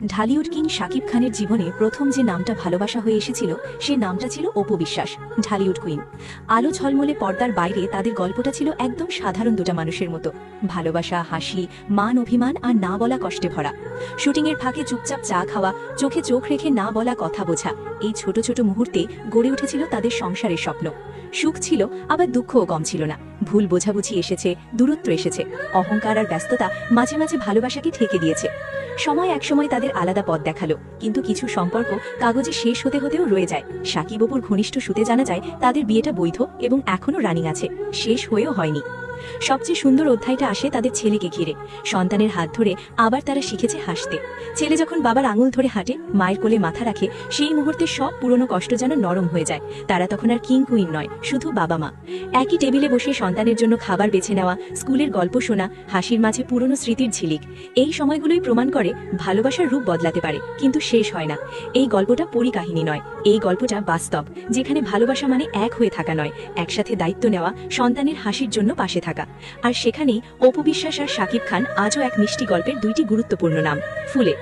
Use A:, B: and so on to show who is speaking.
A: Dhallywood king Shakib খানের জীবনে প্রথম যে নামটা ভালোবাসা হয়ে এসেছিল সে নামটা ছিল অপু বিশ্বাস। ঢালিউড কুইন। আলো ঝলমলে পর্দার বাইরে তাদের গল্পটা ছিল একদম সাধারণ দুটা মানুষের মতো। ভালোবাসা, হাসি, মান অভিমান আর না বলা কষ্টে ভরা। শুটিংয়ের ফাঁকে চুপচাপ চা খাওয়া, চোখে চোখ রেখে না বলা কথা বোঝা, এই ছোট ছোট মুহূর্তে গড়ে উঠেছিল তাদের সংসারের স্বপ্ন। সুখ ছিল, আবার দুঃখও কম ছিল না। ভুল বোঝাবুঝি এসেছে, দূরত্ব এসেছে, অহংকার আর ব্যস্ততা মাঝে মাঝে ভালোবাসাকে ঠেকে দিয়েছে। সময় একসময় তাদের আলাদা পথ দেখালো, কিন্তু কিছু সম্পর্ক কাগজে শেষ হতে হতেও রয়ে যায়। সাকিব অপুর ঘনিষ্ঠ সূত্রে জানা যায় তাদের বিয়েটা বৈধ এবং এখনও রানিং আছে, শেষ হয়েও হয়নি। সবচেয়ে সুন্দর অধ্যায়টা আসে তাদের ছেলেকে ঘিরে। সন্তানের হাত ধরে আবার তারা শিখেছে হাসতে। ছেলে যখন বাবার আঙুল ধরে হাঁটে, মায়ের কোলে মাথা রাখে, সেই মুহূর্তে সব পুরনো কষ্ট যেন নরম হয়ে যায়। তারা তখন আর কিং কুইন নয়, শুধু বাবা মা। একই টেবিলে বসে সন্তানের জন্য খাবার বেছে নেওয়া, স্কুলের গল্প শোনা, হাসির মাঝে পুরনো স্মৃতির ঝিলিক। এই সময়গুলোই প্রমাণ করে ভালোবাসার রূপ বদলাতে পারে, কিন্তু শেষ হয় না। এই গল্পটা পরিকাহিনী নয়, এই গল্পটা বাস্তব, যেখানে ভালোবাসা মানে এক হয়ে থাকা নয়, একসাথে দায়িত্ব নেওয়া, সন্তানের হাসির জন্য পাশে থাকা। আর সেখানেই অপু বিশ্বাস আর শাকিব খান আজও এক মিষ্টি গল্পের দুইটি গুরুত্বপূর্ণ নাম। ফুলে।